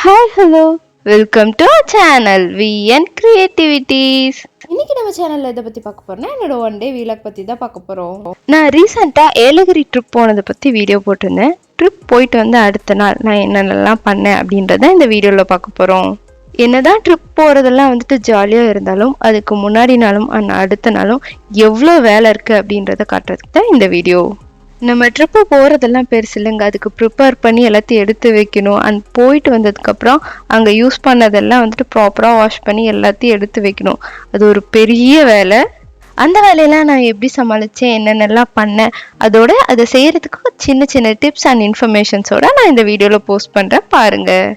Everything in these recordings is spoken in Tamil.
Hi hello welcome to our channel VN creativities. இன்னைக்கு நம்ம சேனல்ல இதை பத்தி பார்க்க போறோம்னா என்னோட ஒன் டே வீலாக் பத்தி தான் பார்க்க போறோம். நான் ரீசெண்டாக ஏலகிரி ட்ரிப் போனதை பற்றி வீடியோ போட்டிருந்தேன். ட்ரிப் போயிட்டு வந்து அடுத்த நாள் நான் என்னென்னலாம் பண்ணேன் அப்படின்றத இந்த வீடியோவில் பார்க்க போகிறோம். என்னதான் ட்ரிப் போகிறதெல்லாம் வந்துட்டு ஜாலியாக இருந்தாலும் அதுக்கு முன்னாடி நாளும் அடுத்த நாளும் எவ்வளோ வேலை இருக்குது அப்படின்றத காட்டுறதுக்கு தான் இந்த வீடியோ. நம்ம ட்ரிப்பு போகிறதெல்லாம் பெருசு இல்லைங்க, அதுக்கு ப்ரிப்பேர் பண்ணி எல்லாத்தையும் எடுத்து வைக்கணும். போயிட்டு வந்ததுக்கப்புறம் அங்கே யூஸ் பண்ணதெல்லாம் வந்துட்டு ப்ராப்பராக வாஷ் பண்ணி எல்லாத்தையும் எடுத்து வைக்கணும். அது ஒரு பெரிய வேலை. அந்த வேலையெல்லாம் நான் எப்படி சமாளித்தேன், என்னென்னலாம் பண்ணேன், அதோட அதை செய்கிறதுக்கு சின்ன சின்ன டிப்ஸ் அண்ட் இன்ஃபர்மேஷன்ஸோட நான் இந்த வீடியோவில் போஸ்ட் பண்ணுறேன், பாருங்கள்.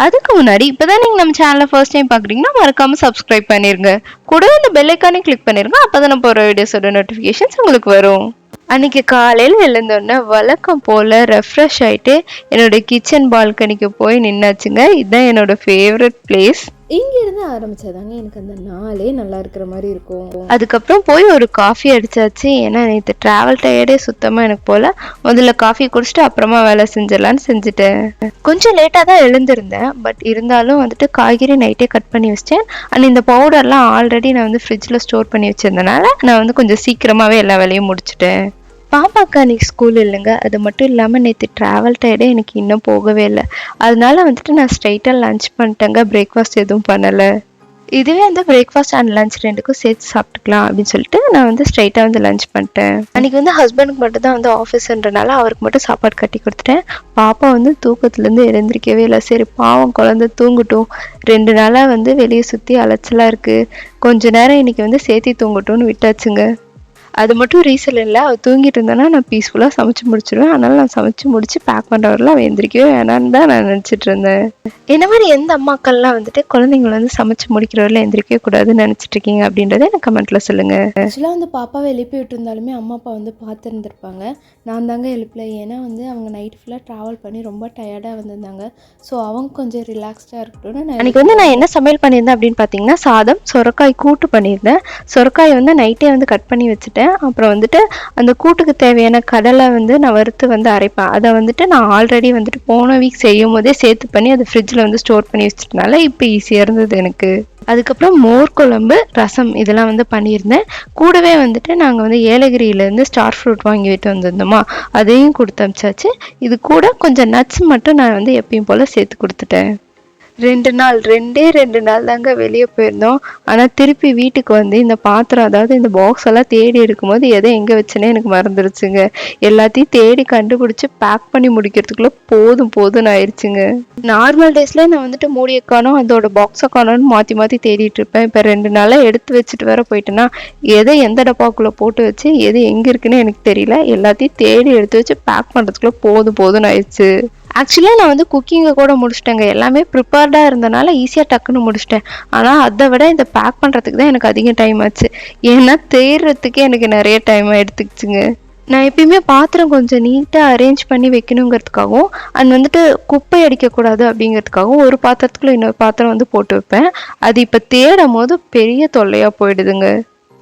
அதுக்கு முன்னாடி இப்போதான் நீங்கள் நம்ம சேனலை ஃபர்ஸ்ட் டைம் பார்க்குறீங்கன்னா மறக்காமல் சப்ஸ்கிரைப் பண்ணிடுங்க. கூடவே இந்த பெல் ஐக்கானே கிளிக் பண்ணிடுங்க. அப்போ தான் நான் போகிற வீடியோஸோட நோட்டிஃபிகேஷன்ஸ் உங்களுக்கு வரும். அன்றைக்கி காலையில் எழுந்தோடனே வழக்கம் போல் ரெஃப்ரெஷ் ஆகிட்டு என்னோடய கிச்சன் பால்கனிக்கு போய் நின்னாச்சுங்க. இதுதான் என்னோடய ஃபேவரட் பிளேஸ். இங்கிருந்து ஆரம்பிச்சாதாங்க எனக்கு அந்த நாளே நல்லா இருக்கிற மாதிரி இருக்கும். அதுக்கப்புறம் போய் ஒரு காஃபி அடிச்சாச்சு. ஏன்னா நேற்று ட்ராவல் டயர்டே சுத்தமாக எனக்கு போல். முதல்ல காஃபி குடிச்சிட்டு அப்புறமா வேலை செஞ்சிடலான்னு செஞ்சுட்டேன். கொஞ்சம் லேட்டாக தான் எழுந்திருந்தேன், பட் இருந்தாலும் வந்துட்டு காய்கறி நைட்டே கட் பண்ணி வச்சிட்டேன். அண்ட் இந்த பவுடர்லாம் ஆல்ரெடி நான் வந்து ஃப்ரிட்ஜில் ஸ்டோர் பண்ணி வச்சிருந்தனால நான் வந்து கொஞ்சம் சீக்கிரமாகவே எல்லா வேலையும் முடிச்சிட்டேன். பாப்பாக்கா அன்றைக்கி ஸ்கூல் இல்லைங்க, அது மட்டும் இல்லாமல் நேற்று ட்ராவல் டயர்டே எனக்கு இன்னும் போகவே இல்லை. அதனால வந்துட்டு நான் ஸ்ட்ரைட்டாக லன்ச் பண்ணிட்டேங்க, பிரேக்ஃபாஸ்ட் எதுவும் பண்ணலை. இதுவே வந்து பிரேக்ஃபாஸ்ட் அண்ட் லன்ச் ரெண்டுக்கும் சேர்த்து சாப்பிட்டுக்கலாம் அப்படின்னு சொல்லிட்டு நான் வந்து ஸ்ட்ரைட்டாக வந்து லன்ச் பண்ணிட்டேன். அன்றைக்கி வந்து ஹஸ்பண்டுக்கு மட்டும் தான் வந்து ஆஃபீஸ்ன்றனால அவருக்கு மட்டும் சாப்பாடு கட்டி கொடுத்துட்டேன். பாப்பா வந்து தூக்கத்துலேருந்து எழுந்திரிக்கவே இல்லை. சரி பாவம் குழந்தை தூங்கட்டும், 2 நாளாக வந்து வெளியே சுற்றி அலைச்சலாக இருக்குது, கொஞ்ச நேரம் இன்றைக்கி வந்து சேர்த்தி தூங்கட்டும்னு விட்டாச்சுங்க. அது மட்டும் ரீசன் இல்லை, அவள் தூங்கிட்டு இருந்தானா நான் பீஸ்ஃபுல்லாக சமைச்சு முடிச்சிடுவேன். அதனால நான் சமைச்சு முடிச்சு பேக் பண்ணுறவரெலாம் அவள் எந்திரிக்கவே வேணான்னு தான் நான் நினச்சிட்டு இருந்தேன். என்ன மாதிரி எந்த அம்மாக்கள்லாம் வந்துட்டு குழந்தைங்களை வந்து சமைச்சு முடிக்கிறவரில் எந்திரிக்கவே கூடாதுன்னு நினச்சிட்டு இருக்கீங்க அப்படின்றத எனக்கு கமெண்ட்டில் சொல்லுங்கள். ஆக்சுவலாக வந்து பாப்பாவை எழுப்பி விட்டுருந்தாலுமே அம்மா அப்பா வந்து பார்த்துருந்துருப்பாங்க. நான் தாங்க எழுப்பல. ஏன்னா வந்து அவங்க நைட் ஃபுல்லாக ட்ராவல் பண்ணி ரொம்ப டயர்டாக வந்திருந்தாங்க. ஸோ அவங்க கொஞ்சம் ரிலாக்ஸ்டாக இருக்கட்டும்னு அன்றைக்கி வந்து நான் என்ன சமையல் பண்ணியிருந்தேன் அப்படின்னு பார்த்தீங்கன்னா, சாதம் சொரக்காய் கூட்டு பண்ணியிருந்தேன். சொரக்காயை வந்து நைட்டே வந்து கட் பண்ணி வச்சுட்டேன். அப்புறம் வந்துட்டு அந்த கூட்டுக்கு தேவையான கடலை வந்து நான் வறுத்து வந்து அரைப்பேன். அதை வந்துட்டு நான் ஆல்ரெடி வந்துட்டு போன வீக் செய்யும் போதே சேர்த்து பண்ணி அதை ஃப்ரிட்ஜில் வந்து ஸ்டோர் பண்ணி வச்சிட்டனால இப்போ ஈஸியாக இருந்தது எனக்கு. அதுக்கப்புறம் மோர் குழம்பு, ரசம் இதெல்லாம் வந்து பண்ணியிருந்தேன். கூடவே வந்துட்டு நாங்கள் வந்து ஏலகிரியிலேருந்து ஸ்டார் ஃப்ரூட் வாங்கிட்டு வந்திருந்தோமா, அதையும் கொடுத்து அனுப்பிச்சாச்சு. இது கூட கொஞ்சம் நட்ஸ் மட்டும் நான் வந்து எப்பயும் போல் சேர்த்து கொடுத்துட்டேன். 2 நாள் தாங்க வெளியே போயிருந்தோம். ஆனால் திருப்பி வீட்டுக்கு வந்து இந்த பாத்திரம், அதாவது இந்த பாக்ஸ் எல்லாம் தேடி எடுக்கும்போது எதை எங்கே வச்சுன்னே எனக்கு மறந்துடுச்சுங்க. எல்லாத்தையும் தேடி கண்டுபிடிச்சி பேக் பண்ணி முடிக்கிறதுக்குள்ளே போதும்னு ஆயிடுச்சுங்க. நார்மல் டேஸ்லேயே நான் வந்துட்டு மூடியை காணோம், அதோட பாக்ஸை காணோன்னு மாற்றி தேடிட்டு இருப்பேன். இப்போ 2 நாளாக எடுத்து வச்சுட்டு வேற போயிட்டேன்னா எதை எந்த டப்பாக்குள்ளே போட்டு வச்சு எது எங்கே இருக்குன்னு எனக்கு தெரியல. எல்லாத்தையும் தேடி எடுத்து வச்சு பேக் பண்ணுறதுக்குள்ளே போதும்னு ஆயிடுச்சு. ஆக்சுவலாக நான் வந்து குக்கிங்கை கூட முடிச்சிட்டேங்க. எல்லாமே ப்ரிப்பேர்டாக இருந்தனால ஈஸியாக டக்குன்னு முடிச்சிட்டேன். ஆனால் அதை விட இந்த பேக் பண்ணுறதுக்கு தான் எனக்கு அதிகம் டைம் ஆச்சு. ஏன்னா தேடுறதுக்கே எனக்கு நிறைய டைம் எடுத்துக்கிச்சுங்க. நான் எப்பயுமே பாத்திரம் கொஞ்சம் நீட்டாக அரேஞ்ச் பண்ணி வைக்கணுங்கிறதுக்காகவும் வந்துட்டு குப்பை அடிக்கக்கூடாது அப்படிங்கிறதுக்காகவும் ஒரு பாத்திரத்துக்குள்ளே இன்னொரு பாத்திரம் வந்து போட்டு வைப்பேன். அது இப்போ தேடும் போது பெரிய தொல்லையாக போயிடுதுங்க.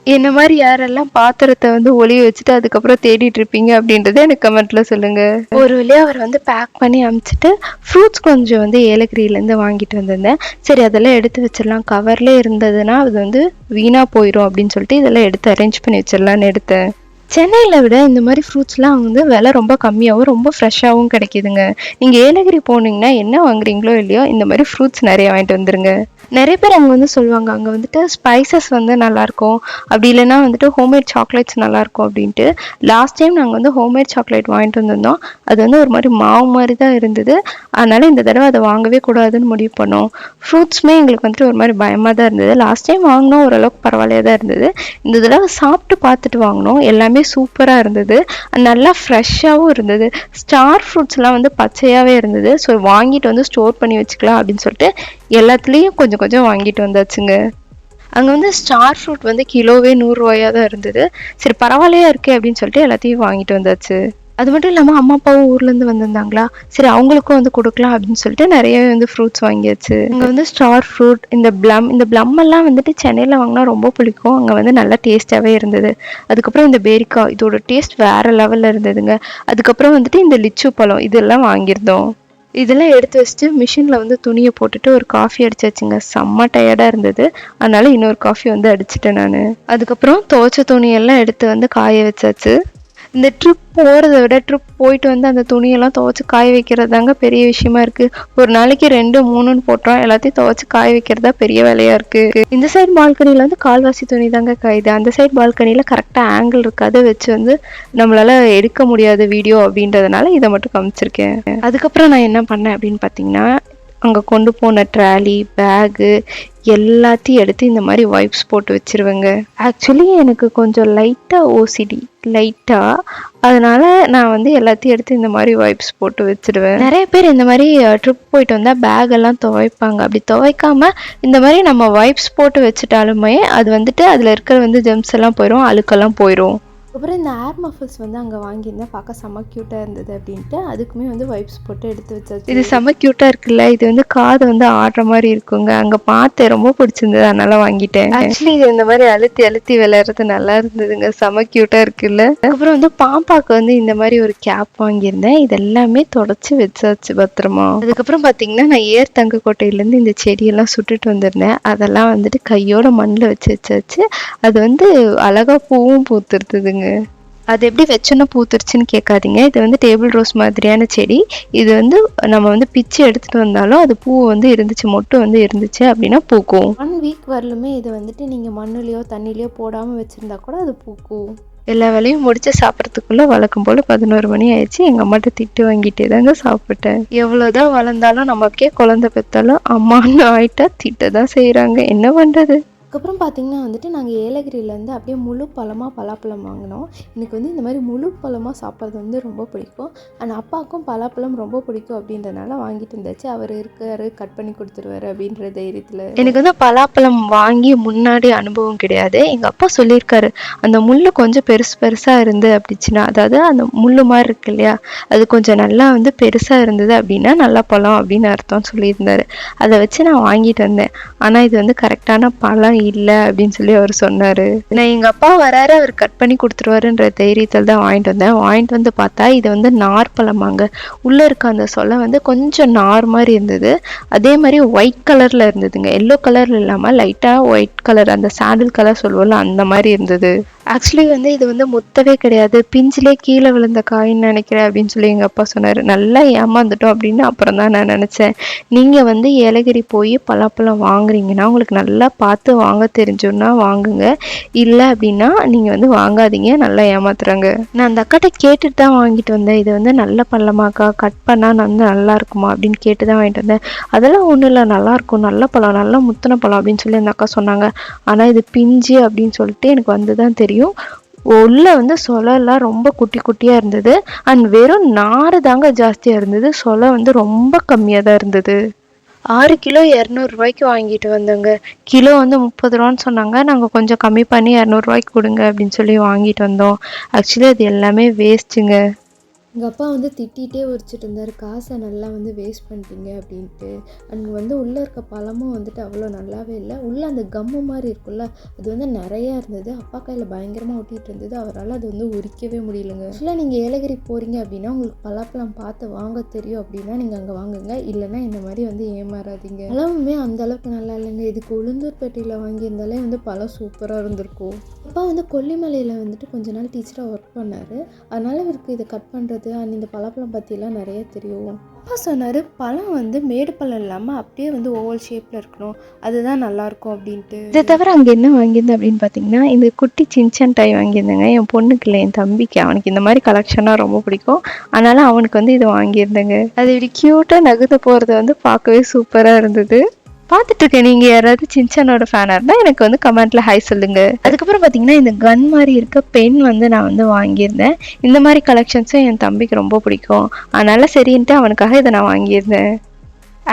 என்ன மாதிரி யாரெல்லாம் பாத்திரத்தை வந்து ஒளிய வச்சுட்டு அதுக்கப்புறம் தேடிட்டு இருப்பீங்க அப்படின்றத எனக்கு கமெண்ட்ல சொல்லுங்க. ஒரு வழியா அவர் வந்து பேக் பண்ணி அனுப்பிச்சிட்டு ஃப்ரூட்ஸ் கொஞ்சம் வந்து ஏலகிரியிலேருந்து வாங்கிட்டு வந்திருந்தேன். சரி அதெல்லாம் எடுத்து வச்சிடலாம், கவர்லேயே இருந்ததுன்னா அது வந்து வீணா போயிடும் அப்படின்னு சொல்லிட்டு இதெல்லாம் எடுத்து அரேஞ்ச் பண்ணி வச்சிடலான்னு எடுத்தேன். சென்னையில் விட இந்த மாதிரி ஃப்ரூட்ஸ்லாம் வந்து விலை ரொம்ப கம்மியாகவும் ரொம்ப ஃப்ரெஷ்ஷாகவும் கிடைக்கிதுங்க. நீங்கள் ஏலகிரி போனீங்கன்னா என்ன வாங்குறீங்களோ இல்லையோ இந்த மாதிரி ஃப்ரூட்ஸ் நிறைய வாங்கிட்டு வந்துருங்க. நிறைய பேர் அங்கே வந்து சொல்லுவாங்க அங்கே வந்துட்டு ஸ்பைசஸ் வந்து நல்லாயிருக்கும், அப்படி இல்லைன்னா வந்துட்டு ஹோம்மேட் சாக்லேட்ஸ் நல்லாயிருக்கும் அப்படின்ட்டு. லாஸ்ட் டைம் நாங்கள் வந்து ஹோம்மேட் சாக்லேட் வாங்கிட்டு வந்திருந்தோம். அது வந்து ஒரு மாதிரி மாவு மாதிரி தான் இருந்தது. அதனால் இந்த தடவை அதை வாங்கவே கூடாதுன்னு முடிவு பண்ணோம். ஃப்ரூட்ஸுமே எங்களுக்கு வந்துட்டு ஒரு மாதிரி பயமாக தான் இருந்தது. லாஸ்ட் டைம் வாங்கினோம், ஓரளவுக்கு பரவாயில்லையாக தான் இருந்தது. இந்த தடவை சாப்பிட்டு பார்த்துட்டு வாங்கினோம், எல்லாமே சூப்பராக இருந்தது, நல்லா ஃப்ரெஷ்ஷாகவும் இருந்தது. ஸ்டார் ஃப்ரூட்ஸ்லாம் வந்து பச்சையாகவே இருந்தது. ஸோ வாங்கிட்டு வந்து ஸ்டோர் பண்ணி வச்சுக்கலாம் அப்படின்னு சொல்லிட்டு எல்லாத்துலேயும் கொஞ்சம் கொஞ்சம் வாங்கிட்டு வந்தாச்சுங்க. அங்கே வந்து ஸ்டார் ஃப்ரூட் வந்து கிலோவே 100 ரூபாயாக தான் இருந்தது. சரி பரவாயில்லையா இருக்கே அப்படின்னு சொல்லிட்டு எல்லாத்தையும் வாங்கிட்டு வந்தாச்சு. அது மட்டும் இல்லாமல் அம்மா அப்பாவும் ஊர்லேருந்து வந்திருந்தாங்களா, சரி அவங்களுக்கும் வந்து கொடுக்கலாம் அப்படின்னு சொல்லிட்டு நிறையவே வந்து ஃப்ரூட்ஸ் வாங்கியாச்சு. இங்கே வந்து ஸ்டார் ஃப்ரூட், இந்த ப்ளம் எல்லாம் வந்துட்டு சென்னையில் வாங்கினா ரொம்ப பிடிக்கும். அங்கே வந்து நல்லா டேஸ்ட்டாகவே இருந்தது. அதுக்கப்புறம் இந்த பேரிக்காய், இதோட டேஸ்ட் வேறு லெவலில் இருந்ததுங்க. அதுக்கப்புறம் வந்துட்டு இந்த லிச்சு பழம் இதெல்லாம் வாங்கியிருந்தோம். இதெல்லாம் எடுத்து வச்சுட்டு மிஷினில் வந்து துணியை போட்டுட்டு ஒரு காஃபி அடிச்சாச்சுங்க. செம்ம டயர்டாக இருந்தது, அதனால இன்னொரு காஃபி வந்து அடிச்சிட்டேன் நான். அதுக்கப்புறம் துவைச்ச துணியெல்லாம் எடுத்து வந்து காய வச்சாச்சு. இந்த ட்ரிப் போகிறத விட ட்ரிப் போயிட்டு வந்து அந்த துணியெல்லாம் துவைச்சி காய வைக்கிறது தாங்க பெரிய விஷயமா இருக்குது. ஒரு நாளைக்கு 2 3ன்னு போட்டோம், எல்லாத்தையும் துவைச்சி காய வைக்கிறதா பெரிய வேலையாக இருக்குது. இந்த சைடு பால்கனியில் வந்து கால்வாசி துணி தாங்க காயுது. அந்த சைடு பால்கனியில் கரெக்டாக ஆங்கிள் இருக்காது, வச்சு வந்து நம்மளால் எடுக்க முடியாது வீடியோ அப்படின்றதுனால இதை மட்டும் காமிச்சிருக்கேன். அதுக்கப்புறம் நான் என்ன பண்ணேன் அப்படின்னு பார்த்தீங்கன்னா, அங்கே கொண்டு போன ட்ராலி பேகு எல்லாத்தையும் எடுத்து இந்த மாதிரி வைப்ஸ் போட்டு வச்சிருவேங்க. ஆக்சுவலி எனக்கு கொஞ்சம் லைட்டாக ஓசிடி அதனால நான் வந்து எல்லாத்தையும் எடுத்து இந்த மாதிரி வைப்ஸ் போட்டு வச்சிடுவேன். நிறைய பேர் இந்த மாதிரி ட்ரிப் போயிட்டு வந்தால் பேக் எல்லாம் துவைப்பாங்க. அப்படி துவைக்காம இந்த மாதிரி நம்ம வைப்ஸ் போட்டு வச்சுட்டாலுமே அது வந்துட்டு அதில் இருக்கிற வந்து ஜெம்ஸ் எல்லாம் போயிடும், அழுக்கெல்லாம் போயிடும். அப்புறம் இந்த ஏர் மஃபில்ஸ் வந்து அங்கே வாங்கியிருந்தேன், பார்க்க செம்ம க்யூட்டாக இருந்தது அப்படின்ட்டு அதுக்குமே வந்து வைப்ஸ் போட்டு எடுத்து வச்சாச்சு. இது செம்ம க்யூட்டாக இருக்குல்ல, இது வந்து காது வந்து ஆடுற மாதிரி இருக்குங்க. அங்கே பார்த்து ரொம்ப பிடிச்சிருந்தது, அதனால வாங்கிட்டேன். ஆக்சுவலி இது இந்த மாதிரி அழுத்தி விளையாடுறது நல்லா இருந்ததுங்க, செம்ம க்யூட்டாக இருக்குல்ல. அதுக்கப்புறம் வந்து பாப்பாவுக்கு வந்து இந்த மாதிரி ஒரு கேப் வாங்கியிருந்தேன், இதெல்லாமே தொடச்சி வச்சாச்சு பத்திரமா. அதுக்கப்புறம் பார்த்தீங்கன்னா நான் ஏர் தங்க கோட்டையிலேருந்து இந்த செடியெல்லாம் சுட்டுட்டு வந்திருந்தேன், அதெல்லாம் வந்துட்டு கையோட மண்ணில் வச்சாச்சு. அது வந்து அழகாக பூவும் பூத்துருதுங்க. அது எப்படி வச்சோன்னா பூத்துருச்சுன்னு கேட்காதீங்க, இது வந்து டேபிள் ரோஸ் மாதிரியான செடி. இது வந்து நம்ம வந்து பிச்சு எடுத்துகிட்டு வந்தாலும் அது பூ வந்து இருந்துச்சு, மொட்டு வந்து இருந்துச்சு அப்படின்னா பூக்கும். 1 வீக் வரலுமே இது வந்துட்டு நீங்கள் மண்ணுலையோ தண்ணிலையோ போடாமல் வச்சுருந்தா கூட அது பூக்கும். எல்லா வேலையும் முடிச்சு சாப்பிட்றதுக்குள்ளே வழக்கம் போல் 11 மணி ஆயிடுச்சு. எங்கள் அம்மாட்ட திட்டு வாங்கிட்டே தாங்க சாப்பிட்டேன். எவ்வளோதான் வளர்ந்தாலும் நமக்கே குழந்தை பெற்றாலும் அம்மான்னு ஆயிட்டா திட்ட தான் செய்கிறாங்க, என்ன பண்ணுறது. அதுக்கப்புறம் பார்த்திங்கன்னா வந்துட்டு நாங்கள் ஏலகிரியிலேருந்து அப்படியே முழு பழமாக பலாப்பழம் வாங்கினோம். எனக்கு வந்து இந்த மாதிரி முழு பழமாக சாப்பிட்றது வந்து ரொம்ப பிடிக்கும். ஆனால் அப்பாவுக்கும் பலாப்பழம் ரொம்ப பிடிக்கும் அப்படின்றனால வாங்கிட்டு இருந்தாச்சு. அவர் இருக்காரு, கட் பண்ணி கொடுத்துருவாரு அப்படின்ற தைரியத்தில். எனக்கு வந்து பலாப்பழம் வாங்கி முன்னாடி அனுபவம் கிடையாது. எங்கள் அப்பா சொல்லியிருக்காரு, அந்த முள் கொஞ்சம் பெருசாக இருந்து அப்படிச்சுன்னா, அதாவது அந்த முள் மாதிரி இருக்கு இல்லையா, அது கொஞ்சம் நல்லா வந்து பெருசாக இருந்தது அப்படின்னா நல்லா பழம் அப்படின்னு அர்த்தம் சொல்லியிருந்தாரு. அதை வச்சு நான் வாங்கிட்டு வந்தேன். ஆனால் இது வந்து கரெக்டான பழம் இல்லை அப்படின்னு சொல்லி அவர் சொன்னார். நான் எங்கள் அப்பா வராரு, அவர் கட் பண்ணி கொடுத்துருவாருன்ற தைரியத்தில் தான் வாங்கிட்டு வந்தேன். வாங்கிட்டு வந்து பார்த்தா இது வந்து நார் பழமாங்க. உள்ளே இருக்க அந்த சொலை வந்து கொஞ்சம் நார் மாதிரி இருந்தது. அதே மாதிரி ஒயிட் கலரில் இருந்ததுங்க, எல்லோ கலரில் இல்லாமல் லைட்டாக ஒயிட் கலர், அந்த சாண்டில் கலர் சொல்லுவோம்ல அந்த மாதிரி இருந்தது. ஆக்சுவலி வந்து இது வந்து முத்தவே கிடையாது, பிஞ்சிலே கீழே விழுந்த காயின்னு நினைக்கிறேன் அப்படின்னு சொல்லி எங்கள் அப்பா சொன்னார். நல்லா ஏமாந்துட்டோம் அப்படின்னு அப்புறம் தான் நான் நினச்சேன். நீங்கள் வந்து ஏலகிரி போய் பலாப்பழம் வாங்குறீங்கன்னா உங்களுக்கு நல்லா பார்த்து வாங்க தெரிஞ்சோன்னா வாங்குங்க, இல்லை அப்படின்னா நீங்கள் வந்து வாங்காதீங்க, நல்லா ஏமாத்துறாங்க. நான் அந்த அக்காட்ட கேட்டுட்டு தான் வாங்கிட்டு வந்தேன். இது வந்து நல்ல பழமாக்கா, கட் பண்ணால் வந்து நல்லா இருக்குமா அப்படின்னு கேட்டு தான் வாங்கிட்டு வந்தேன். அதெல்லாம் ஒன்றும் இல்லை, நல்லாயிருக்கும், நல்ல பழம், நல்லா முத்தின பழம் அப்படின்னு சொல்லி அந்த அக்கா சொன்னாங்க. ஆனால் இது பிஞ்சு அப்படின்னு சொல்லிட்டு எனக்கு வந்து தான் தெரியும். உள்ள வந்து சொலெல்லாம் ரொம்ப குட்டி குட்டியாக இருந்தது, அண்ட் வெறும் நாறு தாங்க ஜாஸ்தியாக இருந்தது, சொலை வந்து ரொம்ப கம்மியாக தான் இருந்தது. 6 கிலோ 200 ரூபாய்க்கு வாங்கிட்டு வந்தோங்க. கிலோ வந்து 30 ரூபான்னு சொன்னாங்க, நாங்கள் கொஞ்சம் கம்மி பண்ணி 200 ரூபாய்க்கு கொடுங்க அப்படின்னு சொல்லி வாங்கிட்டு வந்தோம். ஆக்சுவலி அது எல்லாமே வேஸ்ட்டுங்க. எங்கள் அப்பா வந்து திட்டிகிட்டே உரிச்சிட்டு இருந்தார், காசை நல்லா வந்து வேஸ்ட் பண்ணிட்டீங்க அப்படின்ட்டு. அங்கே வந்து உள்ளே இருக்க பழமும் வந்துட்டு அவ்வளோ நல்லாவே இல்லை. உள்ளே அந்த கம்மு மாதிரி இருக்குல்ல, அது வந்து நிறையா இருந்தது. அப்பா கையில் பயங்கரமாக ஒட்டிகிட்டு இருந்தது, அவரால் அது வந்து உரிக்கவே முடியலைங்க. ஆக்சுவலாக நீங்கள் ஏலகிரி போகிறீங்க அப்படின்னா உங்களுக்கு பலாப்பழம் பார்த்து வாங்க தெரியும் அப்படின்னா நீங்கள் அங்கே வாங்குங்க, இல்லைன்னா இந்த மாதிரி வந்து ஏமாறாதீங்க. பழமுமே அந்த அளவுக்கு நல்லா இல்லைங்க. இதுக்கு உளுந்தூர்பேட்டையில் வாங்கியிருந்தாலே வந்து பழம் சூப்பராக இருந்திருக்கும். அப்பா வந்து கொல்லிமலையில் வந்துட்டு கொஞ்ச நாள் டீச்சராக ஒர்க் பண்ணார், அதனால் இவருக்கு இதை கட் பண்ணுறது அண்ட் இந்த பலாப்பழம் பற்றிலாம் நிறைய தெரியும். அப்பா சொன்னார், பழம் வந்து மேடு பழம் இல்லாமல் அப்படியே வந்து ஓவல் ஷேப்பில் இருக்கணும், அதுதான் நல்லாயிருக்கும் அப்படின்ட்டு. இதை தவிர அங்கே என்ன வாங்கியிருந்தேன் அப்படின்னு பார்த்தீங்கன்னா, இந்த குட்டி சின்சான் டாய் வாங்கியிருந்தேங்க. என் பொண்ணுக்கு இல்லை, என் தம்பிக்கு. அவனுக்கு இந்த மாதிரி கலெக்ஷனாக ரொம்ப பிடிக்கும், அதனால் அவனுக்கு வந்து இது வாங்கியிருந்தேங்க. அது இப்படி க்யூட்டாக நகுத்த போகிறது வந்து பார்க்கவே சூப்பராக இருந்தது. பார்த்துட்ருக்கேன், நீங்கள் யாராவது சின்சானோட ஃபேனாக இருந்தால் எனக்கு வந்து கமெண்ட்டில் ஹாய் சொல்லுங்கள். அதுக்கப்புறம் பார்த்தீங்கன்னா இந்த கன் மாதிரி இருக்க பென் வந்து நான் வந்து வாங்கியிருந்தேன். இந்த மாதிரி கலெக்ஷன்ஸும் என் தம்பிக்கு ரொம்ப பிடிக்கும், அதனால் சரின்ட்டு அவனுக்காக இதை நான் வாங்கியிருந்தேன்.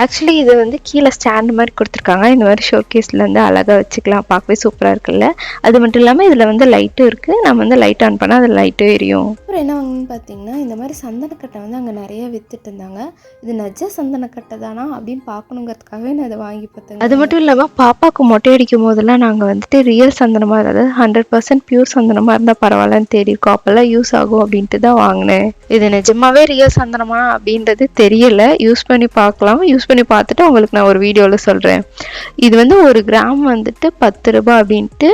ஆக்சுவலி இது வந்து கீழே ஸ்டாண்ட் மாதிரி கொடுத்துருக்காங்க. இந்த மாதிரி ஷோகேஸில் வந்து அழகாக வச்சுக்கலாம், பார்க்கவே சூப்பராக இருக்குல்ல. அது மட்டும் இல்லாமல் இதில் வந்து லைட்டும் இருக்குது. நம்ம வந்து லைட் ஆன் பண்ணால் அது லைட்டும் எரியும். அப்புறம் என்ன வாங்கணும்னு பார்த்தீங்கன்னா, இந்த மாதிரி சந்தனக்கட்டை வந்து அங்கே நிறைய வித்துட்டு இருந்தாங்க. இது நெஜ சந்தனக்கட்டை தானா அப்படின்னு பார்க்கணுங்கிறதுக்காகவே நான் இதை வாங்கி பார்த்தேங்க. அது மட்டும் இல்லாமல் பாப்பாவுக்கு மொட்டை அடிக்கும் போதெல்லாம் நாங்கள் வந்துட்டு ரியல் சந்தனமாக, அதாவது 100% பியூர் சந்தனமாக இருந்தால் பரவாயில்லன்னு தேடி இருக்கோம். அப்போல்லாம் யூஸ் ஆகும் அப்படின்ட்டு தான் வாங்கினேன். இது நிஜமாவே ரியல் சந்தனமா அப்படின்றது தெரியல. யூஸ் பண்ணி பார்க்கலாம். யூஸ் பண்ணி பார்த்துட்டு உங்களுக்கு நான் ஒரு வீடியோவில் சொல்கிறேன். இது வந்து 1 கிராம் வந்துட்டு 10 ரூபாய் அப்படின்ட்டு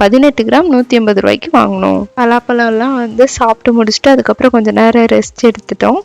18 கிராம் 180 ரூபாய்க்கு வாங்கினோம். பலாப்பழம்லாம் வந்து சாப்பிட்டு முடிச்சுட்டு அதுக்கப்புறம் கொஞ்சம் நேரம் ரெஸ்ட் எடுத்துட்டோம்.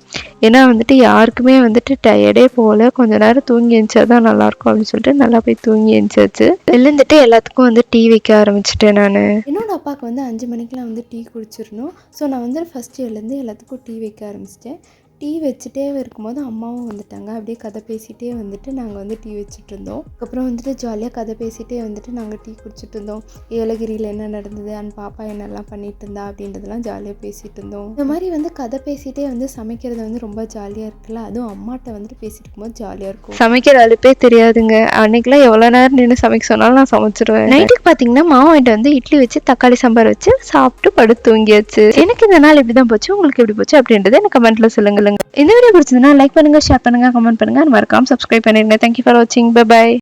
ஏன்னா வந்துட்டு யாருக்குமே வந்துட்டு டயர்டே போகல. கொஞ்சம் நேரம் தூங்கி எழுந்தா தான் நல்லாயிருக்கும் அப்படின்னு சொல்லிட்டு நல்லா போய் தூங்கி எழுந்தாச்சு. எழுந்துட்டு எல்லாத்துக்கும் வந்து டீ வைக்க ஆரம்பிச்சிட்டேன் நான். என்னோட அப்பாவுக்கு வந்து 5 மணிக்கெலாம் வந்து டீ குடிச்சிடணும். ஸோ நான் வந்து ஃபஸ்ட்டு எழுந்து எல்லாத்துக்கும் டீ வைக்க ஆரம்பிச்சிட்டேன். டீ வச்சுட்டே இருக்கும்போது அம்மாவும் வந்துட்டாங்க. அப்படியே கதை பேசிகிட்டே வந்துட்டு நாங்கள் வந்து டீ வச்சுட்டு இருந்தோம். அதுக்கப்புறம் வந்துட்டு ஜாலியாக கதை பேசிகிட்டே வந்துட்டு நாங்கள் டீ குடிச்சிட்டு இருந்தோம். ஏலகிரியில் என்ன நடந்தது, அண்ட் பாப்பா என்னெல்லாம் பண்ணிட்டு இருந்தா அப்படின்றதெல்லாம் ஜாலியாக பேசிகிட்டு இருந்தோம். இந்த மாதிரி வந்து கதை பேசிகிட்டே வந்து சமைக்கிறது வந்து ரொம்ப ஜாலியாக இருக்குல்ல. அதுவும் அம்மாட்ட வந்துட்டு பேசிட்டு இருக்கும்போது ஜாலியாக இருக்கும். சமைக்கிற அழுப்பே தெரியாதுங்க. அன்னைக்கெல்லாம் எவ்வளோ நேரம் நின்று சமைக்க சொன்னாலும் நான் சமைச்சிருவேன். நைட்டுக்கு பார்த்தீங்கன்னா மாவு வாங்கிட்டு வந்து இட்லி வச்சு தக்காளி சாம்பார் வச்சு சாப்பிட்டு படுத்து தூங்கியாச்சு. எனக்கு இந்த நாள் இப்படி தான் போச்சு, உங்களுக்கு எப்படி போச்சு அப்படின்றத எனக்கு கமெண்ட்ல சொல்லுங்க. இந்த வீடியோ பிடிச்சதுன்னா லைக் பண்ணுங்க, ஷேர் பண்ணுங்க, கமெண்ட் பண்ணுங்க, மறக்காம சப்ஸ்கிரைப் பண்ணிடுங்க. தேங்க்யூ ஃபார் வாட்சிங். பை.